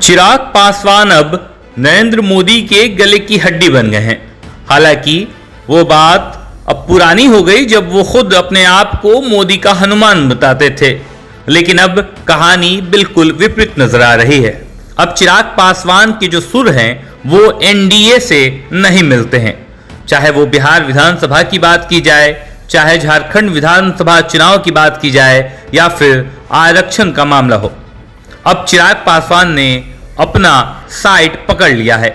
चिराग पासवान अब नरेंद्र मोदी के गले की हड्डी बन गए हैं। हालांकि वो बात अब पुरानी हो गई जब वो खुद अपने आप को मोदी का हनुमान बताते थे, लेकिन अब कहानी बिल्कुल विपरीत नजर आ रही है। अब चिराग पासवान के जो सुर हैं वो एनडीए से नहीं मिलते हैं। चाहे वो बिहार विधानसभा की बात की जाए, चाहे झारखंड विधानसभा चुनाव की बात की जाए, या फिर आरक्षण का मामला हो, अब चिराग पासवान ने अपना साइड पकड़ लिया है।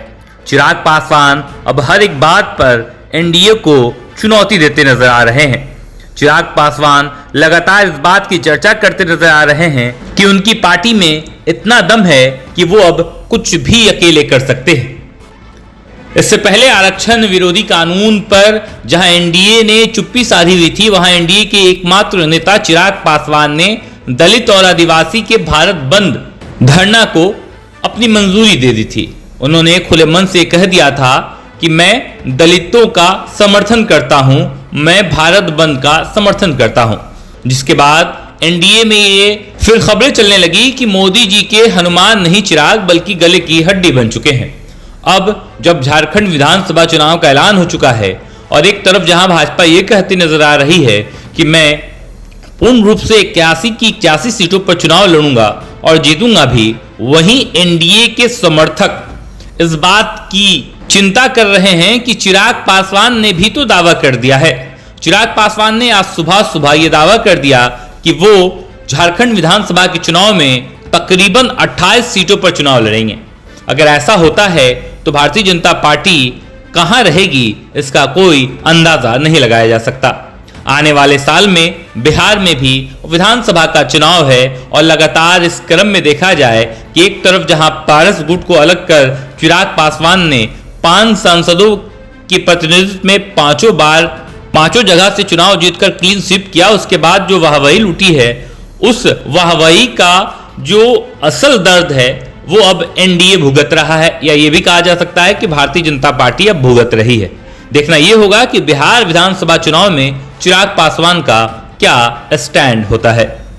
चिराग पासवान अब हर एक बात पर एनडीए को चुनौती देते नजर आ रहे हैं। चिराग पासवान लगातार इस बात की चर्चा करते नजर आ रहे हैं कि उनकी पार्टी में इतना दम है कि वो अब कुछ भी अकेले कर सकते हैं। इससे पहले आरक्षण विरोधी कानून पर जहां एनडीए ने चुप्पी साधी हुई थी, वहां एनडीए के एकमात्र नेता चिराग पासवान ने दलित और आदिवासी के भारत बंद धरना को अपनी मंजूरी दे दी थी। उन्होंने खुले मन से कह दिया था कि मैं दलितों का समर्थन करता हूं, मैं भारत बंद का समर्थन करता हूं। जिसके बाद एनडीए में ये फिर खबरें चलने लगी कि मोदी जी के हनुमान नहीं चिराग बल्कि गले की हड्डी बन चुके हैं। अब जब झारखंड विधानसभा चुनाव का ऐलान हो चुका है और एक तरफ जहां भाजपा ये कहती नजर आ रही है कि मैं पूर्ण रूप से 81 की 81 सीटों पर चुनाव लड़ूंगा और जीतूंगा भी, वहीं एनडीए के समर्थक इस बात की चिंता कर रहे हैं कि चिराग पासवान ने भी तो दावा कर दिया है। चिराग पासवान ने आज सुबह यह दावा कर दिया कि वो झारखंड विधानसभा के चुनाव में तकरीबन 28 सीटों पर चुनाव लड़ेंगे। अगर ऐसा होता है तो भारतीय जनता पार्टी कहां रहेगी, इसका कोई अंदाजा नहीं लगाया जा सकता। आने वाले साल में बिहार में भी विधानसभा का चुनाव है और लगातार इस क्रम में देखा जाए कि एक तरफ जहां पारस गुट को अलग कर चिराग पासवान ने 5 सांसदों की प्रतिनिधित्व में पांचों जगह से चुनाव जीतकर क्लीन स्वीप किया, उसके बाद जो वाहवाही लूटी है, उस वाहवाही का जो असल दर्द है वो अब एनडीए भुगत रहा है, या ये भी कहा जा सकता है कि भारतीय जनता पार्टी अब भुगत रही है। देखना यह होगा कि बिहार विधानसभा चुनाव में चिराग पासवान का क्या स्टैंड होता है।